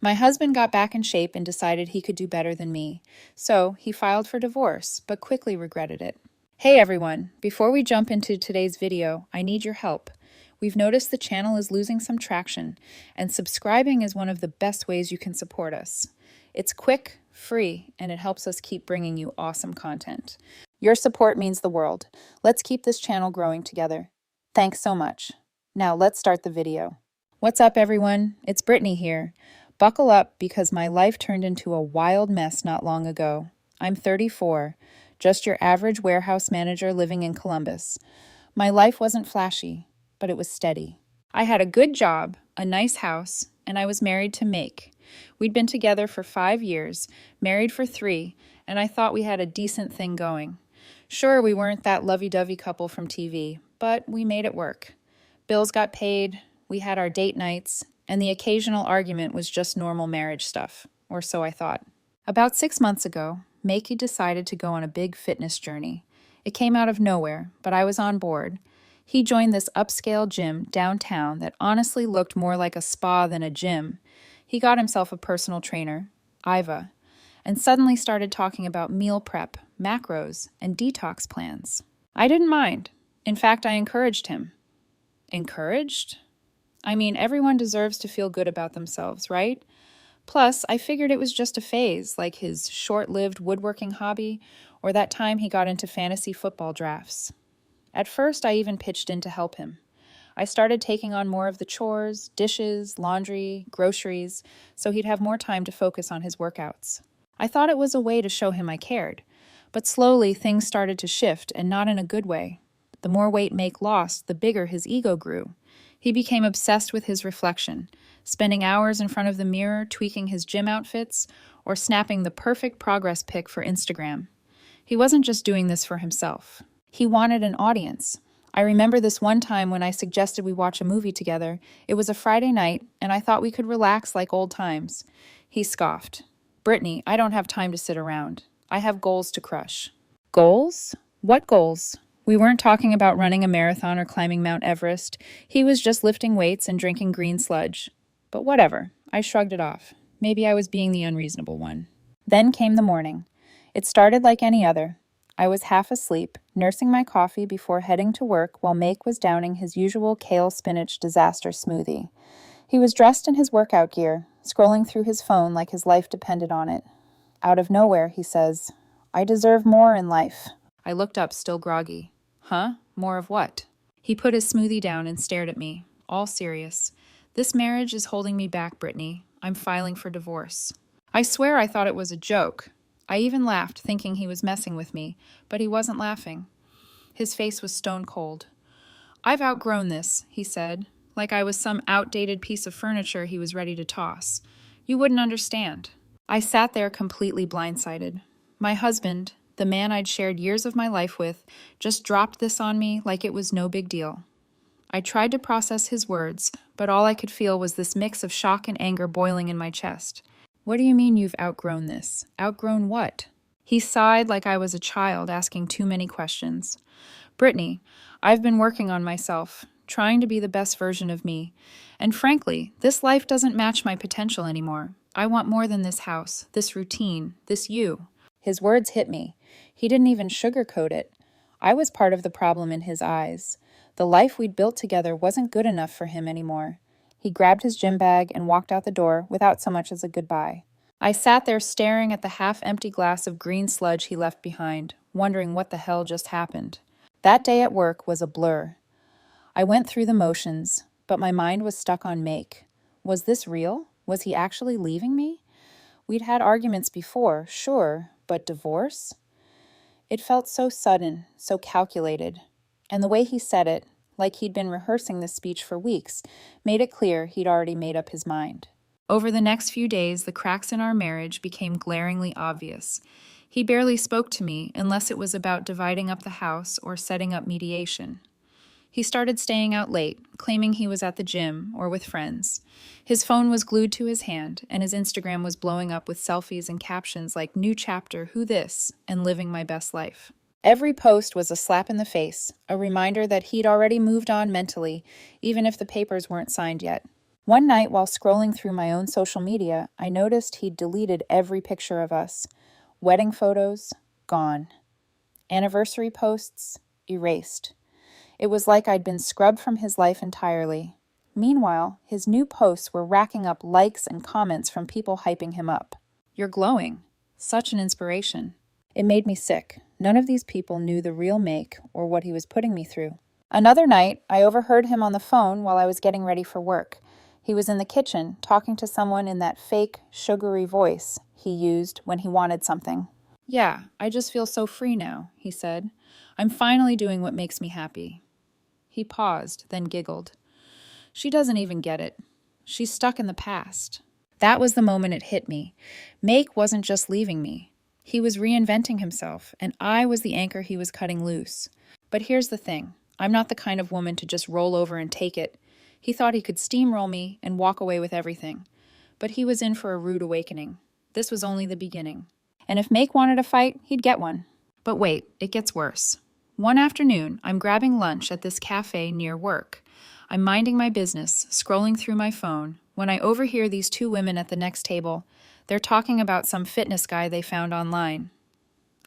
My husband got back in shape and decided he could do better than me, so he filed for divorce, but quickly regretted it. Hey everyone, before we jump into today's video, I need your help. We've noticed the channel is losing some traction, and subscribing is one of the best ways you can support us. It's quick, free, and it helps us keep bringing you awesome content. Your support means the world. Let's keep this channel growing together. Thanks so much. Now let's start the video. What's up everyone? It's Brittany here. Buckle up because my life turned into a wild mess not long ago. I'm 34, just your average warehouse manager living in Columbus. My life wasn't flashy, but it was steady. I had a good job, a nice house, and I was married to Make. We'd been together for 5 years, married for 3, and I thought we had a decent thing going. Sure, we weren't that lovey-dovey couple from TV, but we made it work. Bills got paid, we had our date nights, and the occasional argument was just normal marriage stuff, or so I thought. About 6 months ago, Makey decided to go on a big fitness journey. It came out of nowhere, but I was on board. He joined this upscale gym downtown that honestly looked more like a spa than a gym. He got himself a personal trainer, Iva, and suddenly started talking about meal prep, macros, and detox plans. I didn't mind. In fact, I encouraged him. Encouraged? I mean, everyone deserves to feel good about themselves, right? Plus, I figured it was just a phase, like his short-lived woodworking hobby, or that time he got into fantasy football drafts. At first, I even pitched in to help him. I started taking on more of the chores, dishes, laundry, groceries, so he'd have more time to focus on his workouts. I thought it was a way to show him I cared, but slowly things started to shift, and not in a good way. The more weight Make lost, the bigger his ego grew. He became obsessed with his reflection, spending hours in front of the mirror tweaking his gym outfits or snapping the perfect progress pic for Instagram. He wasn't just doing this for himself. He wanted an audience. I remember this one time when I suggested we watch a movie together. It was a Friday night, and I thought we could relax like old times. He scoffed. "Brittany, I don't have time to sit around. I have goals to crush." Goals? What goals? We weren't talking about running a marathon or climbing Mount Everest. He was just lifting weights and drinking green sludge. But whatever, I shrugged it off. Maybe I was being the unreasonable one. Then came the morning. It started like any other. I was half asleep, nursing my coffee before heading to work while Make was downing his usual kale spinach disaster smoothie. He was dressed in his workout gear, scrolling through his phone like his life depended on it. Out of nowhere, he says, "I deserve more in life." I looked up, still groggy. Huh? More of what? He put his smoothie down and stared at me, all serious. "This marriage is holding me back, Brittany. I'm filing for divorce." I swear I thought it was a joke. I even laughed, thinking he was messing with me, but he wasn't laughing. His face was stone cold. "I've outgrown this," he said, like I was some outdated piece of furniture he was ready to toss. "You wouldn't understand." I sat there completely blindsided. My husband, the man I'd shared years of my life with, just dropped this on me like it was no big deal. I tried to process his words, but all I could feel was this mix of shock and anger boiling in my chest. "What do you mean you've outgrown this? Outgrown what?" He sighed like I was a child asking too many questions. "Brittany, I've been working on myself, trying to be the best version of me. And frankly, this life doesn't match my potential anymore. I want more than this house, this routine, this you." His words hit me. He didn't even sugarcoat it. I was part of the problem in his eyes. The life we'd built together wasn't good enough for him anymore. He grabbed his gym bag and walked out the door without so much as a goodbye. I sat there staring at the half-empty glass of green sludge he left behind, wondering what the hell just happened. That day at work was a blur. I went through the motions, but my mind was stuck on Make. Was this real? Was he actually leaving me? We'd had arguments before, sure, but divorce? It felt so sudden, so calculated. And the way he said it, like he'd been rehearsing this speech for weeks, made it clear he'd already made up his mind. Over the next few days, the cracks in our marriage became glaringly obvious. He barely spoke to me unless it was about dividing up the house or setting up mediation. He started staying out late, claiming he was at the gym or with friends. His phone was glued to his hand, and his Instagram was blowing up with selfies and captions like "New chapter, who this?" and "Living my best life." Every post was a slap in the face, a reminder that he'd already moved on mentally, even if the papers weren't signed yet. One night while scrolling through my own social media, I noticed he'd deleted every picture of us. Wedding photos, gone. Anniversary posts, erased. It was like I'd been scrubbed from his life entirely. Meanwhile, his new posts were racking up likes and comments from people hyping him up. "You're glowing. Such an inspiration." It made me sick. None of these people knew the real Make or what he was putting me through. Another night, I overheard him on the phone while I was getting ready for work. He was in the kitchen, talking to someone in that fake, sugary voice he used when he wanted something. "Yeah, I just feel so free now," he said. "I'm finally doing what makes me happy." He paused, then giggled. "She doesn't even get it. She's stuck in the past." That was the moment it hit me. Make wasn't just leaving me. He was reinventing himself, and I was the anchor he was cutting loose. But here's the thing. I'm not the kind of woman to just roll over and take it. He thought he could steamroll me and walk away with everything. But he was in for a rude awakening. This was only the beginning. And if Make wanted a fight, he'd get one. But wait, it gets worse. One afternoon, I'm grabbing lunch at this cafe near work. I'm minding my business, scrolling through my phone, when I overhear these two women at the next table. They're talking about some fitness guy they found online.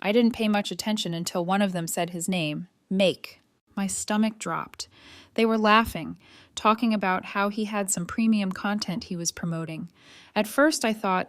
I didn't pay much attention until one of them said his name, Make. My stomach dropped. They were laughing, talking about how he had some premium content he was promoting. At first I thought,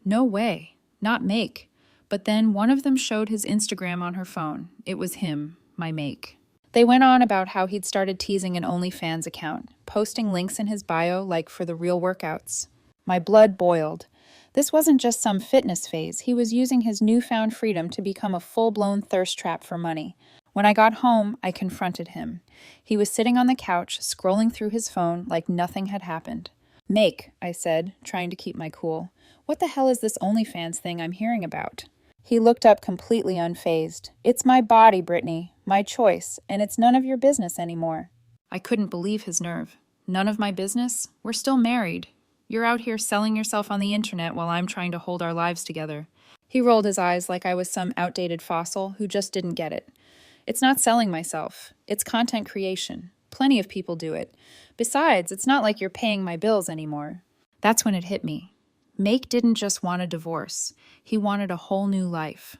no way, not Make. But then one of them showed his Instagram on her phone. It was him, my Make. They went on about how he'd started teasing an OnlyFans account, posting links in his bio like for the real workouts. My blood boiled. This wasn't just some fitness phase. He was using his newfound freedom to become a full-blown thirst trap for money. When I got home, I confronted him. He was sitting on the couch, scrolling through his phone like nothing had happened. "Make," I said, trying to keep my cool. "What the hell is this OnlyFans thing I'm hearing about?" He looked up completely unfazed. "It's my body, Brittany, my choice, and it's none of your business anymore." I couldn't believe his nerve. None of my business? We're still married. You're out here selling yourself on the internet while I'm trying to hold our lives together. He rolled his eyes like I was some outdated fossil who just didn't get it. "It's not selling myself. It's content creation. Plenty of people do it. Besides, it's not like you're paying my bills anymore." That's when it hit me. Make didn't just want a divorce. He wanted a whole new life.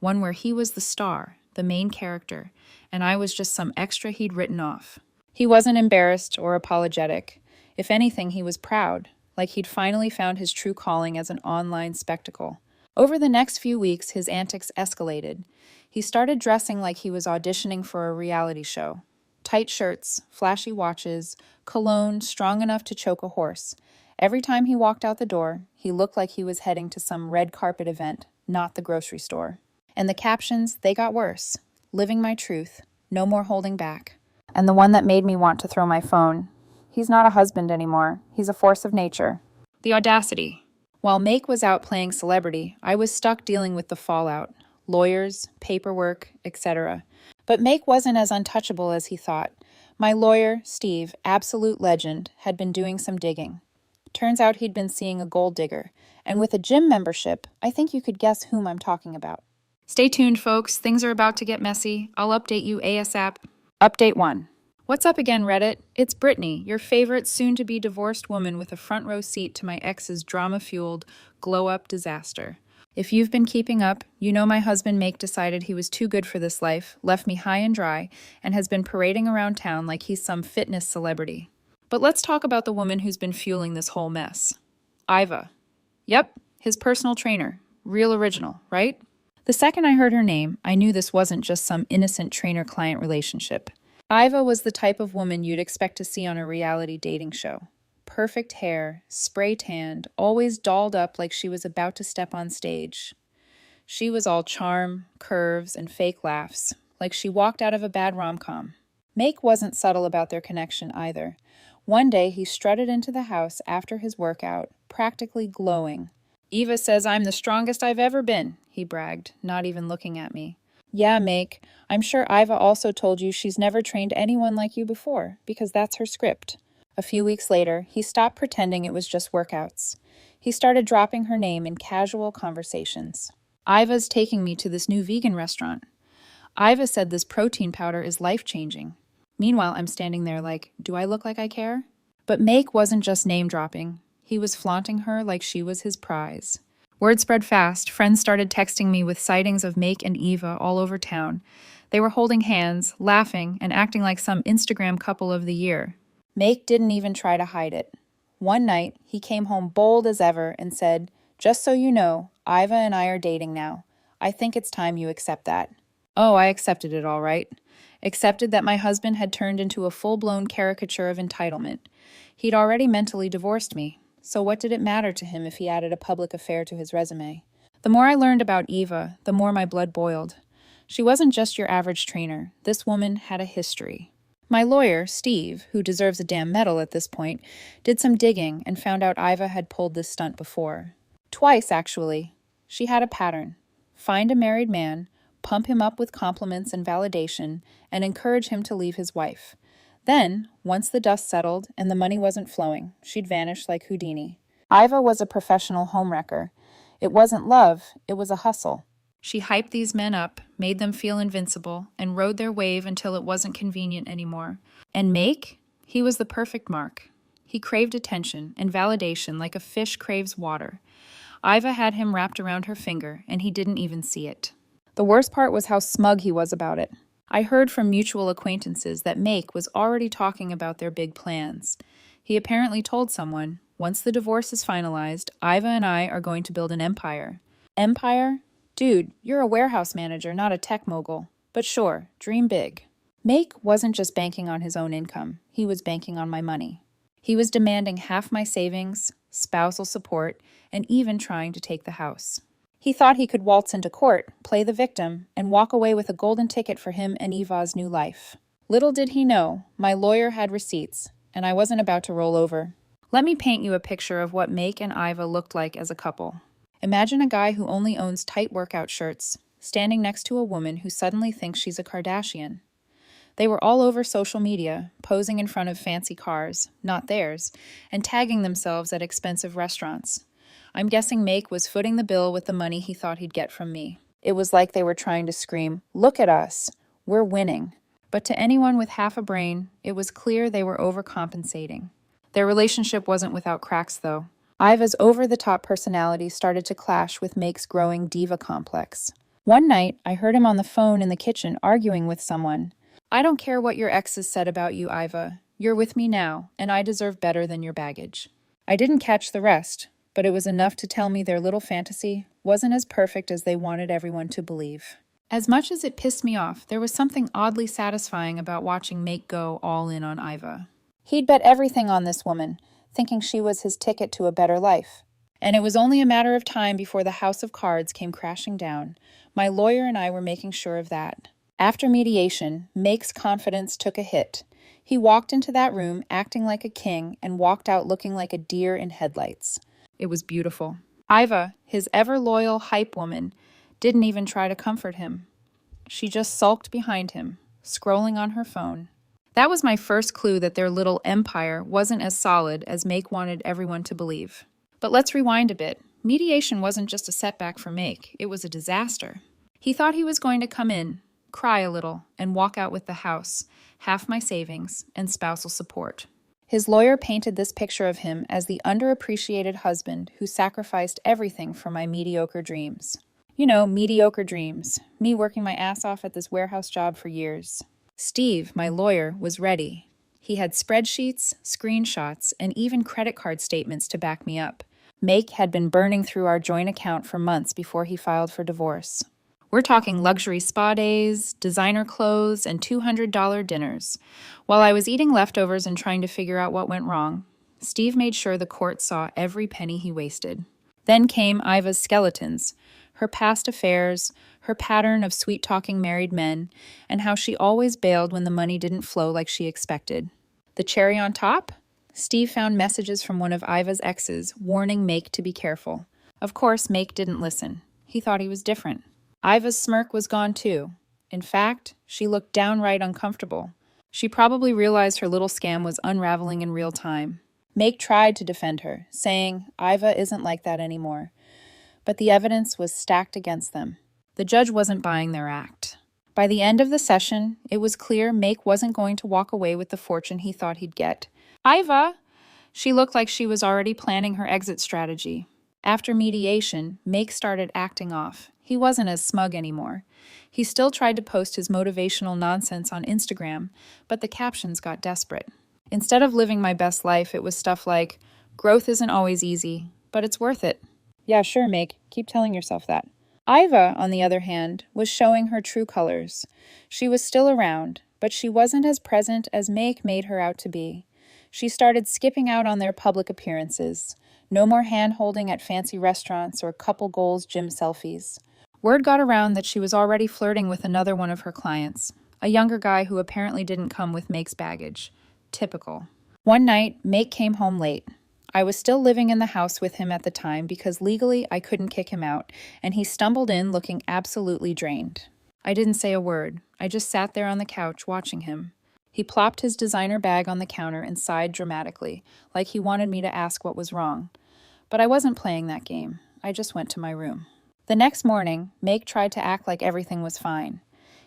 One where he was the star, the main character, and I was just some extra he'd written off. He wasn't embarrassed or apologetic. If anything, he was proud, like he'd finally found his true calling as an online spectacle. Over the next few weeks, his antics escalated. He started dressing like he was auditioning for a reality show. Tight shirts, flashy watches, cologne strong enough to choke a horse. Every time he walked out the door, he looked like he was heading to some red carpet event, not the grocery store. And the captions, they got worse. "Living my truth. No more holding back." And the one that made me want to throw my phone. "He's not a husband anymore. He's a force of nature." The audacity. While Make was out playing celebrity, I was stuck dealing with the fallout. Lawyers, paperwork, etc. But Make wasn't as untouchable as he thought. My lawyer, Steve, absolute legend, had been doing some digging. Turns out he'd been seeing a gold digger. And with a gym membership, I think you could guess whom I'm talking about. Stay tuned, folks. Things are about to get messy. I'll update you ASAP. Update 1. What's up again, Reddit? It's Brittany, your favorite soon-to-be divorced woman with a front-row seat to my ex's drama-fueled, glow-up disaster. If you've been keeping up, you know my husband Make decided he was too good for this life, left me high and dry, and has been parading around town like he's some fitness celebrity. But let's talk about the woman who's been fueling this whole mess. Iva. Yep, his personal trainer. Real original, right? The second I heard her name, I knew this wasn't just some innocent trainer-client relationship. Iva was the type of woman you'd expect to see on a reality dating show. Perfect hair, spray-tanned, always dolled up like she was about to step on stage. She was all charm, curves, and fake laughs, like she walked out of a bad rom-com. Make wasn't subtle about their connection either. One day, he strutted into the house after his workout, practically glowing. "Eva says I'm the strongest I've ever been," he bragged, not even looking at me. "Yeah, Make. I'm sure Iva also told you she's never trained anyone like you before, because that's her script." A few weeks later, he stopped pretending it was just workouts. He started dropping her name in casual conversations. "Iva's taking me to this new vegan restaurant. Iva said this protein powder is life-changing." Meanwhile, I'm standing there like, do I look like I care? But Make wasn't just name-dropping. He was flaunting her like she was his prize. Word spread fast. Friends started texting me with sightings of Make and Eva all over town. They were holding hands, laughing, and acting like some Instagram couple of the year. Make didn't even try to hide it. One night, he came home bold as ever and said, "Just so you know, Iva and I are dating now. I think it's time you accept that." Oh, I accepted it all right. Accepted that my husband had turned into a full-blown caricature of entitlement. He'd already mentally divorced me, so what did it matter to him if he added a public affair to his resume? The more I learned about Eva, the more my blood boiled. She wasn't just your average trainer. This woman had a history. My lawyer, Steve, who deserves a damn medal at this point, did some digging and found out Iva had pulled this stunt before. Twice, actually. She had a pattern. Find a married man, pump him up with compliments and validation, and encourage him to leave his wife. Then, once the dust settled and the money wasn't flowing, she'd vanish like Houdini. Iva was a professional homewrecker. It wasn't love, it was a hustle. She hyped these men up, made them feel invincible, and rode their wave until it wasn't convenient anymore. And Make? He was the perfect mark. He craved attention and validation like a fish craves water. Iva had him wrapped around her finger, and he didn't even see it. The worst part was how smug he was about it. I heard from mutual acquaintances that Make was already talking about their big plans. He apparently told someone, "Once the divorce is finalized, Iva and I are going to build an empire." Empire? Dude, you're a warehouse manager, not a tech mogul. But sure, dream big. Make wasn't just banking on his own income. He was banking on my money. He was demanding half my savings, spousal support, and even trying to take the house. He thought he could waltz into court, play the victim, and walk away with a golden ticket for him and Eva's new life. Little did he know, my lawyer had receipts, and I wasn't about to roll over. Let me paint you a picture of what Make and Iva looked like as a couple. Imagine a guy who only owns tight workout shirts, standing next to a woman who suddenly thinks she's a Kardashian. They were all over social media, posing in front of fancy cars, not theirs, and tagging themselves at expensive restaurants. I'm guessing Make was footing the bill with the money he thought he'd get from me. It was like they were trying to scream, "Look at us! We're winning." But to anyone with half a brain, it was clear they were overcompensating. Their relationship wasn't without cracks, though. Iva's over-the-top personality started to clash with Make's growing diva complex. One night, I heard him on the phone in the kitchen arguing with someone. "I don't care what your exes said about you, Iva. You're with me now, and I deserve better than your baggage." I didn't catch the rest, but it was enough to tell me their little fantasy wasn't as perfect as they wanted everyone to believe. As much as it pissed me off, there was something oddly satisfying about watching Make go all in on Iva. He'd bet everything on this woman, thinking she was his ticket to a better life. And it was only a matter of time before the house of cards came crashing down. My lawyer and I were making sure of that. After mediation, Make's confidence took a hit. He walked into that room acting like a king and walked out looking like a deer in headlights. It was beautiful. Iva, his ever-loyal hype woman, didn't even try to comfort him. She just sulked behind him, scrolling on her phone. That was my first clue that their little empire wasn't as solid as Make wanted everyone to believe. But let's rewind a bit. Mediation wasn't just a setback for Make, it was a disaster. He thought he was going to come in, cry a little, and walk out with the house, half my savings, and spousal support. His lawyer painted this picture of him as the underappreciated husband who sacrificed everything for my mediocre dreams. You know, mediocre dreams. Me working my ass off at this warehouse job for years. Steve, my lawyer, was ready. He had spreadsheets, screenshots, and even credit card statements to back me up. Make had been burning through our joint account for months before he filed for divorce. We're talking luxury spa days, designer clothes, and $200 dinners. While I was eating leftovers and trying to figure out what went wrong, Steve made sure the court saw every penny he wasted. Then came Iva's skeletons, her past affairs, her pattern of sweet-talking married men, and how she always bailed when the money didn't flow like she expected. The cherry on top? Steve found messages from one of Iva's exes warning Make to be careful. Of course, Make didn't listen. He thought he was different. Iva's smirk was gone too. In fact, she looked downright uncomfortable. She probably realized her little scam was unraveling in real time. Make tried to defend her, saying, "Iva isn't like that anymore." But the evidence was stacked against them. The judge wasn't buying their act. By the end of the session, it was clear Make wasn't going to walk away with the fortune he thought he'd get. "Iva, She looked like she was already planning her exit strategy. After mediation, Make started acting off. He wasn't as smug anymore. He still tried to post his motivational nonsense on Instagram, but the captions got desperate. Instead of living my best life, it was stuff like, growth isn't always easy, but it's worth it. Yeah, sure, Make. Keep telling yourself that. Iva, on the other hand, was showing her true colors. She was still around, but she wasn't as present as Make made her out to be. She started skipping out on their public appearances. No more hand-holding at fancy restaurants or couple goals gym selfies. Word got around that she was already flirting with another one of her clients, a younger guy who apparently didn't come with Make's baggage. Typical. One night, Make came home late. I was still living in the house with him at the time because legally I couldn't kick him out, and he stumbled in looking absolutely drained. I didn't say a word. I just sat there on the couch watching him. He plopped his designer bag on the counter and sighed dramatically, like he wanted me to ask what was wrong. But I wasn't playing that game. I just went to my room. The next morning, Make tried to act like everything was fine.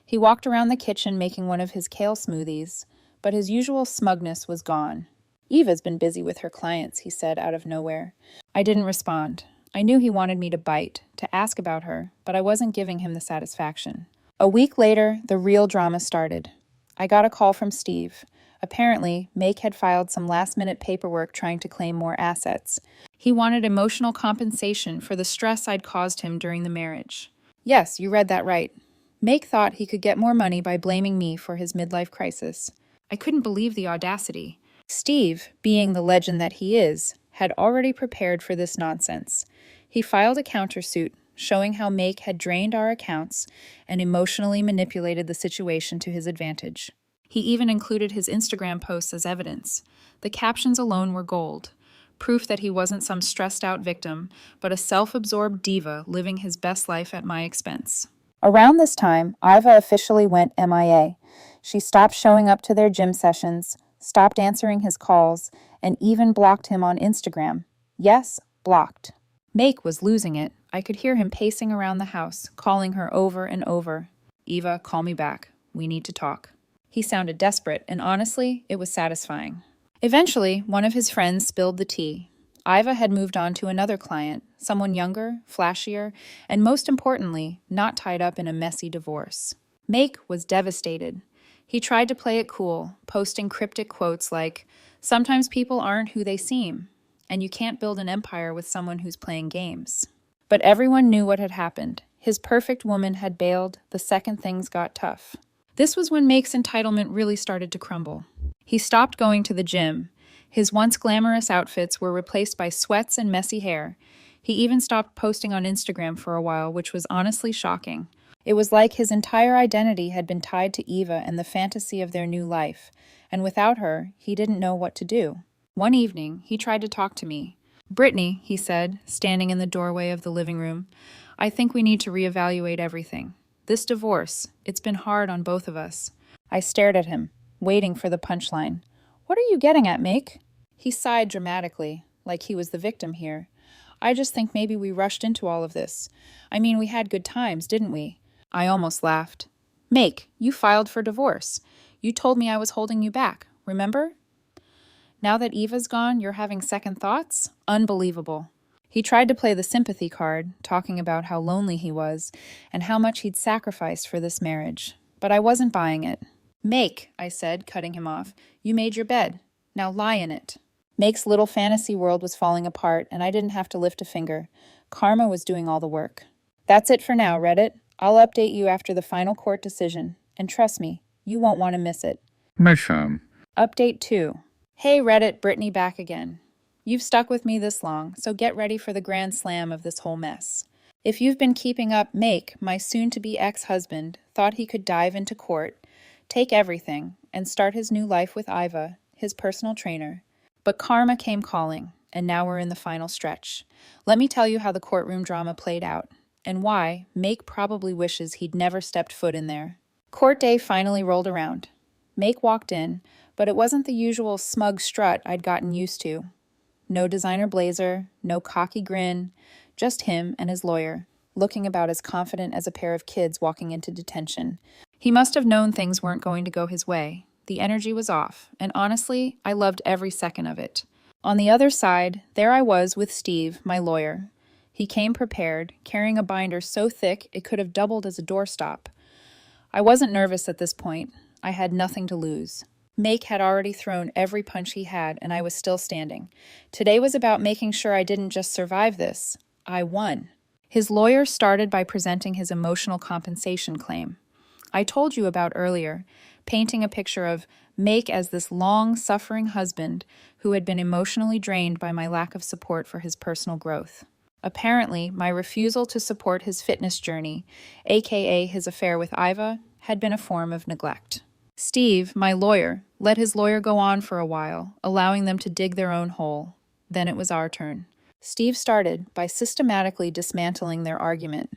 He walked around the kitchen making one of his kale smoothies, but his usual smugness was gone. Eva's been busy with her clients, he said out of nowhere. I didn't respond. I knew he wanted me to bite, to ask about her, but I wasn't giving him the satisfaction. A week later, the real drama started. I got a call from Steve. Apparently, Make had filed some last-minute paperwork trying to claim more assets. He wanted emotional compensation for the stress I'd caused him during the marriage. Yes, you read that right. Make thought he could get more money by blaming me for his midlife crisis. I couldn't believe the audacity. Steve, being the legend that he is, had already prepared for this nonsense. He filed a countersuit, showing how Make had drained our accounts and emotionally manipulated the situation to his advantage. He even included his Instagram posts as evidence. The captions alone were gold, proof that he wasn't some stressed-out victim, but a self-absorbed diva living his best life at my expense. Around this time, Iva officially went MIA. She stopped showing up to their gym sessions, stopped answering his calls, and even blocked him on Instagram. Yes, blocked. Make was losing it. I could hear him pacing around the house, calling her over and over. Eva, call me back. We need to talk. He sounded desperate, and honestly, it was satisfying. Eventually, one of his friends spilled the tea. Iva had moved on to another client, someone younger, flashier, and most importantly, not tied up in a messy divorce. Make was devastated. He tried to play it cool, posting cryptic quotes like, "Sometimes people aren't who they seem, and you can't build an empire with someone who's playing games." But everyone knew what had happened. His perfect woman had bailed the second things got tough. This was when Make's entitlement really started to crumble. He stopped going to the gym. His once glamorous outfits were replaced by sweats and messy hair. He even stopped posting on Instagram for a while, which was honestly shocking. It was like his entire identity had been tied to Eva and the fantasy of their new life, and without her, he didn't know what to do. One evening, he tried to talk to me. "Brittany," he said, standing in the doorway of the living room, "I think we need to reevaluate everything. This divorce, it's been hard on both of us." I stared at him, waiting for the punchline. "What are you getting at, Make?" He sighed dramatically, like he was the victim here. "I just think maybe we rushed into all of this. I mean, we had good times, didn't we?" I almost laughed. "Make, you filed for divorce. You told me I was holding you back, remember? Now that Eva's gone, you're having second thoughts? Unbelievable." He tried to play the sympathy card, talking about how lonely he was and how much he'd sacrificed for this marriage. But I wasn't buying it. "Make," I said, cutting him off. "You made your bed. Now lie in it." Make's little fantasy world was falling apart, and I didn't have to lift a finger. Karma was doing all the work. That's it for now, Reddit. I'll update you after the final court decision. And trust me, you won't want to miss it. Mission. Update 2. Hey Reddit, Brittany back again. You've stuck with me this long, so get ready for the grand slam of this whole mess. If you've been keeping up, Make, my soon-to-be ex-husband, thought he could dive into court, take everything, and start his new life with Iva, his personal trainer. But karma came calling, and now we're in the final stretch. Let me tell you how the courtroom drama played out, and why Make probably wishes he'd never stepped foot in there. Court day finally rolled around. Make walked in, but it wasn't the usual smug strut I'd gotten used to. No designer blazer, no cocky grin, just him and his lawyer, looking about as confident as a pair of kids walking into detention. He must have known things weren't going to go his way. The energy was off, and honestly, I loved every second of it. On the other side, there I was with Steve, my lawyer. He came prepared, carrying a binder so thick it could have doubled as a doorstop. I wasn't nervous at this point. I had nothing to lose. Make had already thrown every punch he had, and I was still standing. Today was about making sure I didn't just survive this. I won. His lawyer started by presenting his emotional compensation claim. I told you about earlier, painting a picture of Make as this long-suffering husband who had been emotionally drained by my lack of support for his personal growth. Apparently, my refusal to support his fitness journey, aka his affair with Iva, had been a form of neglect. Steve, my lawyer, let his lawyer go on for a while, allowing them to dig their own hole. Then it was our turn. Steve started by systematically dismantling their argument.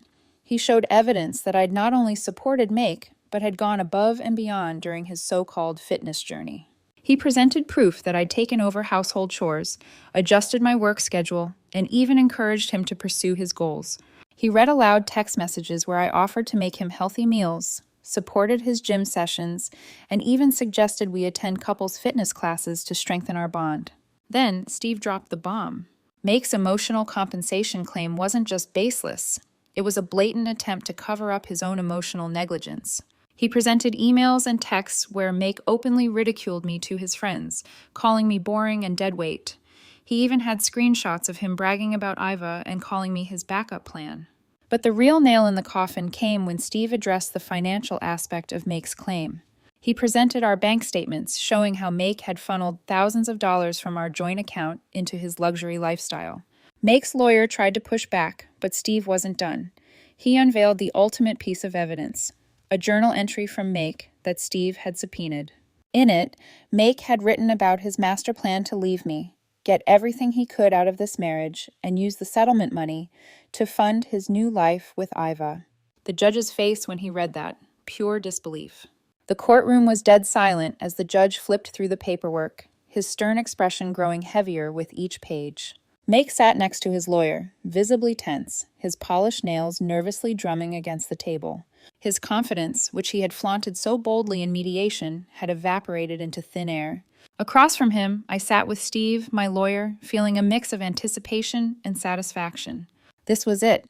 He showed evidence that I'd not only supported Make, but had gone above and beyond during his so-called fitness journey. He presented proof that I'd taken over household chores, adjusted my work schedule, and even encouraged him to pursue his goals. He read aloud text messages where I offered to make him healthy meals, supported his gym sessions, and even suggested we attend couples fitness classes to strengthen our bond. Then Steve dropped the bomb. Make's emotional compensation claim wasn't just baseless. It was a blatant attempt to cover up his own emotional negligence. He presented emails and texts where Make openly ridiculed me to his friends, calling me boring and deadweight. He even had screenshots of him bragging about Iva and calling me his backup plan. But the real nail in the coffin came when Steve addressed the financial aspect of Make's claim. He presented our bank statements showing how Make had funneled thousands of dollars from our joint account into his luxury lifestyle. Make's lawyer tried to push back, but Steve wasn't done. He unveiled the ultimate piece of evidence, a journal entry from Make that Steve had subpoenaed. In it, Make had written about his master plan to leave me, get everything he could out of this marriage, and use the settlement money to fund his new life with Iva. The judge's face when he read that, pure disbelief. The courtroom was dead silent as the judge flipped through the paperwork, his stern expression growing heavier with each page. Make sat next to his lawyer, visibly tense, his polished nails nervously drumming against the table. His confidence, which he had flaunted so boldly in mediation, had evaporated into thin air. Across from him, I sat with Steve, my lawyer, feeling a mix of anticipation and satisfaction. This was it.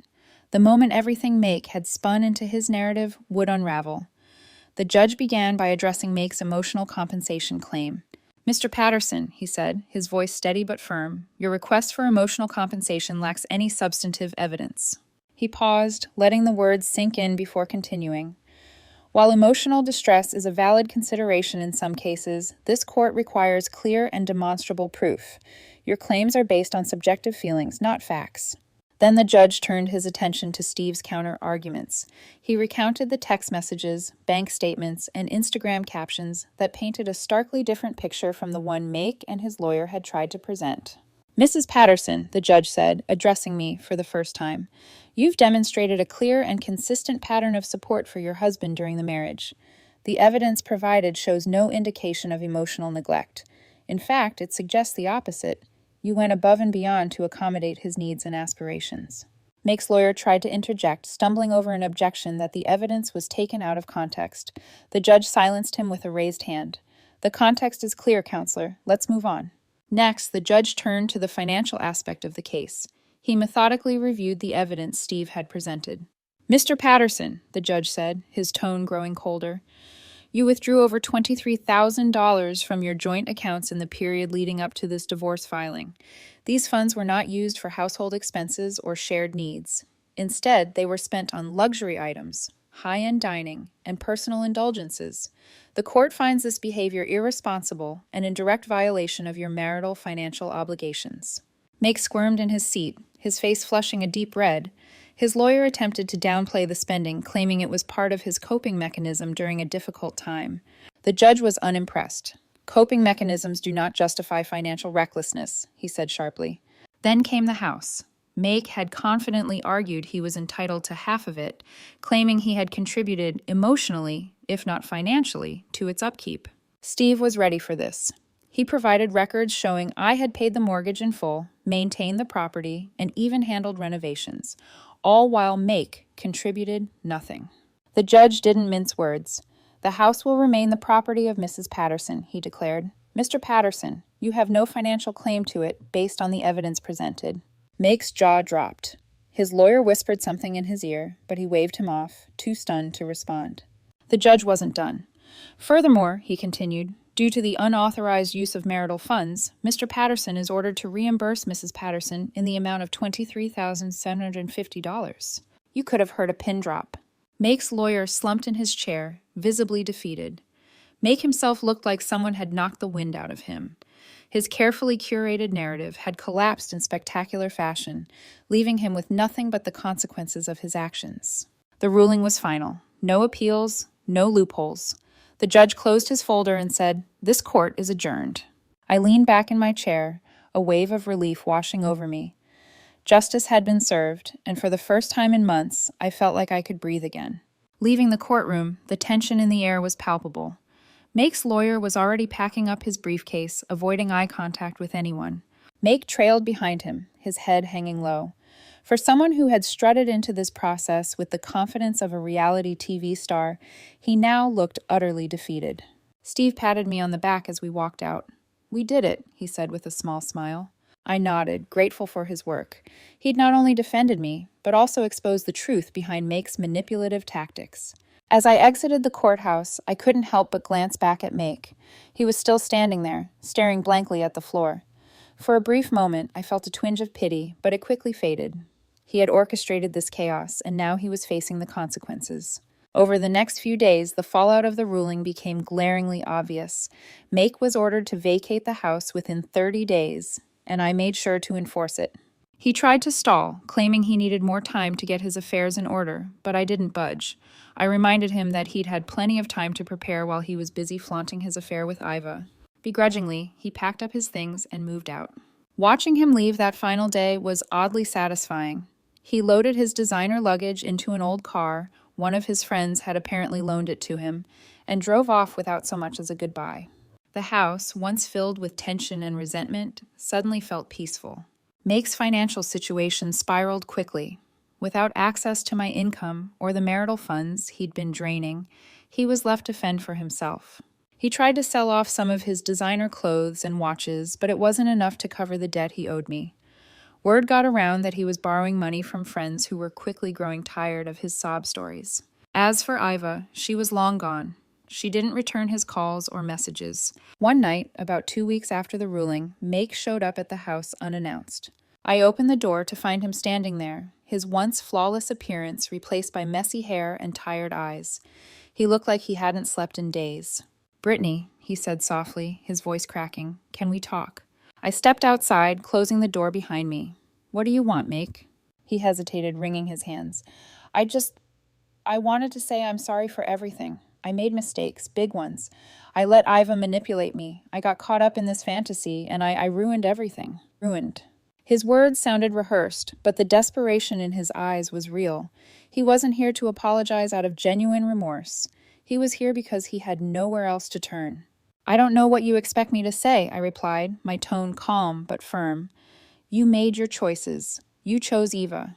The moment everything Make had spun into his narrative would unravel. The judge began by addressing Make's emotional compensation claim. "Mr. Patterson," he said, his voice steady but firm, "your request for emotional compensation lacks any substantive evidence." He paused, letting the words sink in before continuing. "While emotional distress is a valid consideration in some cases, this court requires clear and demonstrable proof. Your claims are based on subjective feelings, not facts." Then the judge turned his attention to Steve's counter-arguments. He recounted the text messages, bank statements, and Instagram captions that painted a starkly different picture from the one Make and his lawyer had tried to present. "Mrs. Patterson," the judge said, addressing me for the first time, "you've demonstrated a clear and consistent pattern of support for your husband during the marriage. The evidence provided shows no indication of emotional neglect. In fact, it suggests the opposite. You went above and beyond to accommodate his needs and aspirations." Make's lawyer tried to interject, stumbling over an objection that the evidence was taken out of context. The judge silenced him with a raised hand. "The context is clear, counselor. Let's move on." Next, the judge turned to the financial aspect of the case. He methodically reviewed the evidence Steve had presented. "Mr. Patterson," the judge said, his tone growing colder, "you withdrew over $23,000 from your joint accounts in the period leading up to this divorce filing. These funds were not used for household expenses or shared needs. Instead, they were spent on luxury items, high-end dining, and personal indulgences. The court finds this behavior irresponsible and in direct violation of your marital financial obligations." Make squirmed in his seat, his face flushing a deep red. His lawyer attempted to downplay the spending, claiming it was part of his coping mechanism during a difficult time. The judge was unimpressed. "Coping mechanisms do not justify financial recklessness," he said sharply. Then came the house. Make had confidently argued he was entitled to half of it, claiming he had contributed emotionally, if not financially, to its upkeep. Steve was ready for this. He provided records showing I had paid the mortgage in full, maintained the property, and even handled renovations, all while Make contributed nothing. The judge didn't mince words. "The house will remain the property of Mrs. Patterson," he declared. "Mr. Patterson, You have no financial claim to it based on the evidence presented. Make's jaw dropped. His lawyer whispered something in his ear, but he waved him off, too stunned to respond. The judge wasn't done. Furthermore, he continued, due to the unauthorized use of marital funds, Mr. Patterson is ordered to reimburse Mrs. Patterson in the amount of $23,750. You could have heard a pin drop. Make's lawyer slumped in his chair, visibly defeated. Make himself looked like someone had knocked the wind out of him. His carefully curated narrative had collapsed in spectacular fashion, leaving him with nothing but the consequences of his actions. The ruling was final. No appeals, no loopholes. The judge closed his folder and said, "This court is adjourned." I leaned back in my chair, a wave of relief washing over me. Justice had been served, and for the first time in months, I felt like I could breathe again. Leaving the courtroom, the tension in the air was palpable. Make's lawyer was already packing up his briefcase, avoiding eye contact with anyone. Make trailed behind him, his head hanging low. For someone who had strutted into this process with the confidence of a reality TV star, he now looked utterly defeated. Steve patted me on the back as we walked out. "We did it," he said with a small smile. I nodded, grateful for his work. He'd not only defended me, but also exposed the truth behind Make's manipulative tactics. As I exited the courthouse, I couldn't help but glance back at Make. He was still standing there, staring blankly at the floor. For a brief moment, I felt a twinge of pity, but it quickly faded. He had orchestrated this chaos, and now he was facing the consequences. Over the next few days, the fallout of the ruling became glaringly obvious. Make was ordered to vacate the house within 30 days, and I made sure to enforce it. He tried to stall, claiming he needed more time to get his affairs in order, but I didn't budge. I reminded him that he'd had plenty of time to prepare while he was busy flaunting his affair with Iva. Begrudgingly, he packed up his things and moved out. Watching him leave that final day was oddly satisfying. He loaded his designer luggage into an old car, one of his friends had apparently loaned it to him, and drove off without so much as a goodbye. The house, once filled with tension and resentment, suddenly felt peaceful. Make's financial situation spiraled quickly. Without access to my income or the marital funds he'd been draining, he was left to fend for himself. He tried to sell off some of his designer clothes and watches, but it wasn't enough to cover the debt he owed me. Word got around that he was borrowing money from friends who were quickly growing tired of his sob stories. As for Iva, she was long gone. She didn't return his calls or messages. One night, about 2 weeks after the ruling, Make showed up at the house unannounced. I opened the door to find him standing there, his once flawless appearance replaced by messy hair and tired eyes. He looked like he hadn't slept in days. "Brittany," he said softly, his voice cracking, "can we talk?" I stepped outside, closing the door behind me. "What do you want, Make?" He hesitated, wringing his hands. I wanted to say I'm sorry for everything. I made mistakes, big ones. I let Iva manipulate me. I got caught up in this fantasy, and I ruined everything. Ruined." His words sounded rehearsed, but the desperation in his eyes was real. He wasn't here to apologize out of genuine remorse. He was here because he had nowhere else to turn. "I don't know what you expect me to say," I replied, my tone calm but firm. "You made your choices. You chose Eva.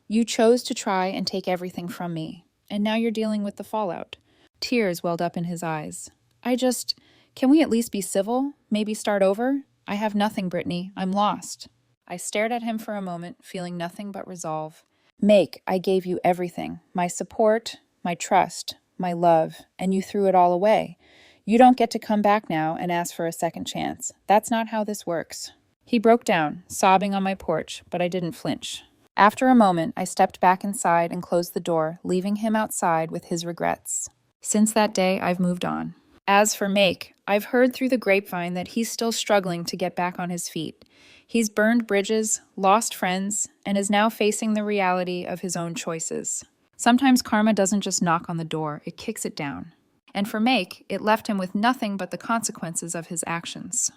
You chose to try and take everything from me, and now you're dealing with the fallout." Tears welled up in his eyes. Can we at least be civil? Maybe start over? I have nothing, Brittany. I'm lost." I stared at him for a moment, feeling nothing but resolve. "Make, I gave you everything. My support, my trust, my love, and you threw it all away. You don't get to come back now and ask for a second chance. That's not how this works." He broke down, sobbing on my porch, but I didn't flinch. After a moment, I stepped back inside and closed the door, leaving him outside with his regrets. Since that day, I've moved on. As for Make, I've heard through the grapevine that he's still struggling to get back on his feet. He's burned bridges, lost friends, and is now facing the reality of his own choices. Sometimes karma doesn't just knock on the door, it kicks it down. And for Make, it left him with nothing but the consequences of his actions.